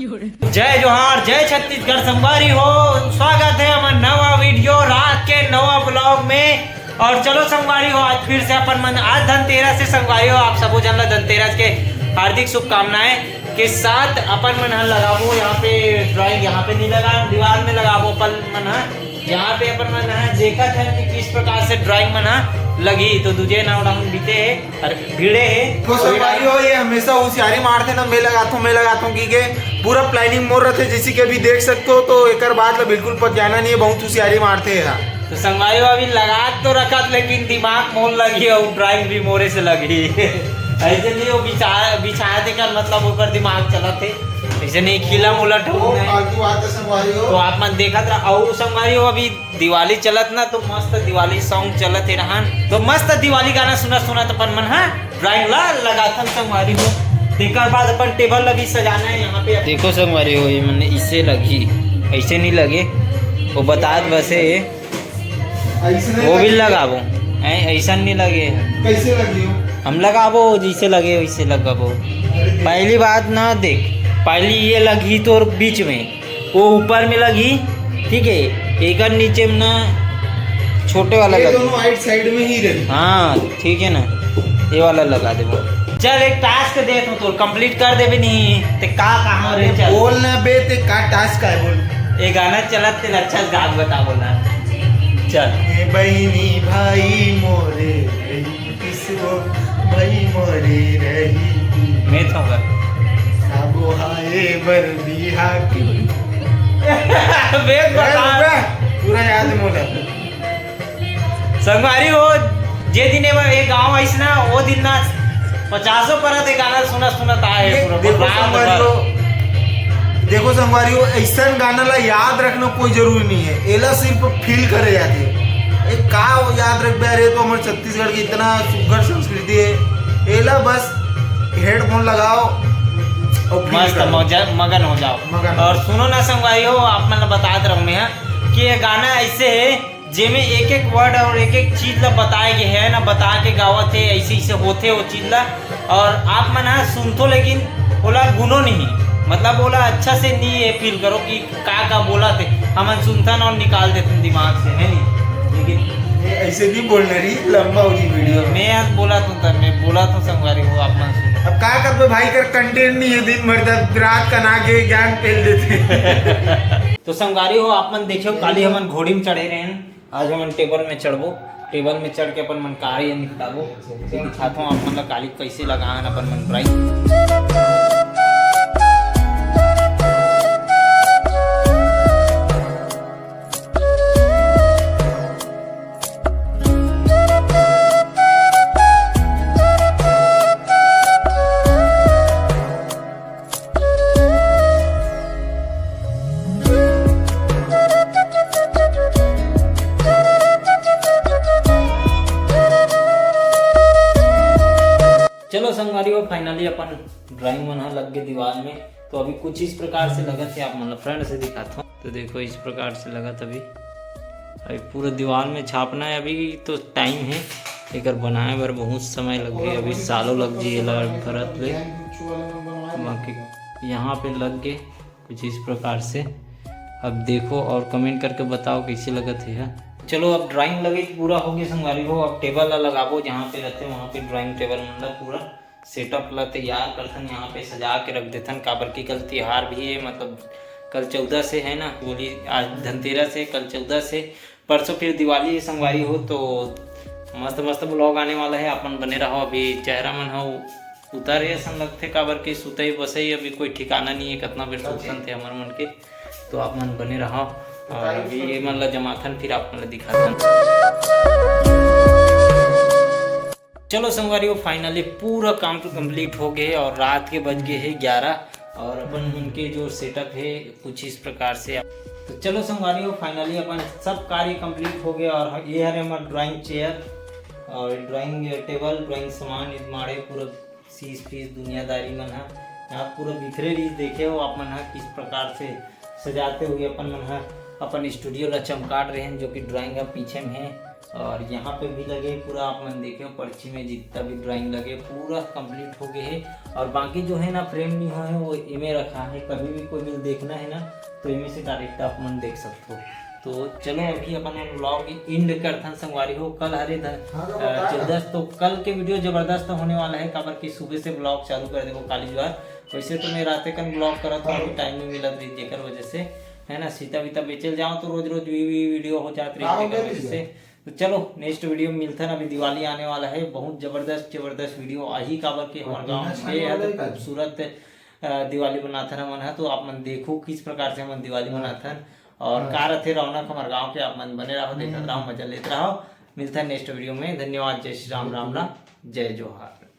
जय जोहार, जय छत्तीसगढ़ संगवारी हो। स्वागत है हमारा नवा वीडियो रात के नवा ब्लॉग में। और चलो संगवारी हो, आज फिर से अपन मन आज धनतेरस से संगवारी हो। आप सबो जन धनतेरस के हार्दिक शुभकामनाएं के साथ अपन मन लगाबो यहाँ पे ड्राइंग, यहाँ पे नहीं लगा दीवार में लगाबो अपन मन यहाँ पे अपन मन देखा था कि किस प्रकार से ड्राइंग मन लगी। तो दूजे नाव बीते है और भीड़े है तो संगवारी हो, ये हमेशा होशियारी मारते ना, मैं लगाता हूँ कि पूरा प्लानिंग मोर रहते जैसे कि अभी देख सकते हो। तो एक बाद बिल्कुल पत जाना नहीं है, बहुत होशियारी मारते हैं। तो संगवारी अभी लगा तो रखा लेकिन दिमाग मोल लगी और ड्राइंग भी मोरे से लगी ऐसे नहीं वो बिछाया थे कर मतलब ऊपर दिमाग चला थे, ऐसे नहीं खिला मुला तो आप मन देखा और संगवारी हो अभी दिवाली चलत ना, तो मस्त दिवाली सॉन्ग चलत है रहन, तो मस्त दिवाली गाना सुना तो अपन मन ड्राइंग ला लगाथन संगवारी हो। देखकर बाद अपन टेबल लगी सजाना है यहाँ पे। देखो संगवारी हो, ये मैंने इससे लगी, ऐसे नहीं लगे वो बता बसे वो भी लगाबो, ऐसा नहीं लगे कैसे लगी हो? हम लगाबो जैसे लगे वैसे लगाबो। पहली बात ना देख, पहली ये लगी तो बीच में, वो ऊपर में लगी, ठीक है, एक नीचे में ना छोटे वाला ये दोनों राइट साइड में ही रहे। हाँ ठीक है ना, ये वाला लगा दे। चल एक टास्क दे तो कंप्लीट कर दे भी नहीं ते कहाँ रे चल बोल ना बे ते का टास्क है बोल। ये गाना चलत ते अच्छा गात बता बोला चल। बहनी भाई मोरे रही किसको भाई मोरे रही मैं तो सबो हाय बर बिहा की वेद बता पूरा याद मोला। संगवारी हो जे दिन एक गांव आइस ना, वो दिन ना 50 परत एक गाना सुनत आए पूरा। देखो संगवारी हो, ऐसा गाना ला याद रखना कोई जरूरी नहीं है, एला सिर्फ फील करे जाती है। एक का याद रख रहे तो हमारे छत्तीसगढ़ की इतना सुघर संस्कृति है, एला बस हेडफोन लगाओ मस्त मगन हो जाओ। और सुनो ना संगवारी हो, आप मतलब बता रहा मैं कि ये गाना ऐसे है जेमें एक एक वर्ड और एक एक चीज ला बताए गए है ना, बता के गावत है ऐसे होते वो चीज ला। और आप मन सुनतो लेकिन बोला गुनो नहीं, मतलब बोला अच्छा से नहीं है फील करो कि का बोला थे, हम सुनतन और निकाल देते दिमाग से है नहीं, लेकिन ऐसे नहीं बोलना रही, लंबा हो जी वीडियो। मैं आज बोला तो संगवारी हो आप मन सुनो। अब क्या कर पे भाई कर कंटेंट नहीं है, दिन भर रात का ना के ज्ञान फैल देते तो संगवारी हो आप मन देखियो काली हमन घोड़ी में चढ़े रहे, आज हमन टेबल में चढ़बो, टेबल में चढ़ के अपन मन कार्य निपटाबो। दिखाता हूँ आप मन काली कैसे लगान अपन मन ड्राइंग। चलो संगवारी हो फाइनली अपन ड्राइंग बना लग गए दीवार में। तो अभी कुछ इस प्रकार से लगा थे, आप मतलब फ्रंट से दिखाता हूँ। तो देखो इस प्रकार से लगा था अभी पूरा दीवार में छापना है। अभी तो टाइम है, एक बनाए बार बहुत समय लग गए, अभी सालों लग जाए भरत ले। बाकी यहाँ पे लग गए कुछ इस प्रकार से। अब देखो और कमेंट करके बताओ कैसे लगा थे। चलो अब ड्राइंग लगे पूरा हो गया संगवारी हो। अब टेबल लगाबो जहाँ पे रहते वहाँ पे ड्राइंग टेबल मतलब पूरा सेटअप ला तैयार करथन, यहाँ पे सजा के रख देथन। काबर की कल त्योहार भी है, मतलब कल 14 से है ना, बोली आज धनतेरस है, कल 14 से, परसों फिर दिवाली है संगवारी हो। तो मस्त मस्त ब्लॉग आने वाला है, अपन बने रहो। अभी चेहरा मन हो उतर है सन लगते, काबर के सुतई बसई अभी कोई ठिकाना नहीं है, कितना बेर सुतन थे हमारे मन के। तो आप मन बने रहो और अभी ये मतलब जमाथन फिर आप मतलब दिखाथन। चलो संगवारी हो फाइनली पूरा काम तो कंप्लीट हो गए और रात के बज गए हैं 11 और अपन उनके जो सेटअप है कुछ इस प्रकार से। तो चलो संगवारी हो फाइनली अपन सब कार्य कंप्लीट हो गया। और ये है हमारा ड्राइंग चेयर और ड्राइंग टेबल, ड्राइंग सामान माड़े पूरा सीस फीस दुनियादारी मन है यहाँ पूरा बिखरे रही। देखे हो आप मन किस प्रकार से सजाते हुए अपन मन अपन स्टूडियो ला चमकाट रहे हैं, जो कि ड्राइंग का पीछे में है। और यहाँ पे भी लगे पूरा, आप मन देखे पर्ची में जितना भी ड्राइंग लगे पूरा कंप्लीट हो गए है। और बाकी जो है ना फ्रेम नहीं हो है वो इमें रखा है, कभी भी कोई मिल देखना है ना तो इमें से डायरेक्ट आप मन देख सकते हो। तो चलो अभी अपन ब्लॉग एंड करथन संगवारी हो। कल हरे 14 तो कल के वीडियो जबरदस्त होने वाला है, काबर की सुबह से ब्लॉग चालू कर देगा काली बार। वैसे तो मैं रात कन ब्लॉग करा था, अभी टाइम नहीं मिला रही जेकर वजह से है ना, सीता बीता बेचल जाओ तो रोज रोज वीडियो हो जाती रही वजह से। तो चलो नेक्स्ट वीडियो मिलता है, अभी दिवाली आने वाला है, बहुत जबरदस्त वीडियो आही काबर के हमारे गाँव में खूबसूरत दिवाली बनाथन हमन है। तो आप मन देखो किस प्रकार से हम दिवाली बनाथन और का रथे रौनक हमारे गाँव के। आप मन बने रहो, देखते रहो, मजा लेते रहो। मिलता है नेक्स्ट वीडियो में। धन्यवाद। जय श्री राम, राम राम, जय जोहार।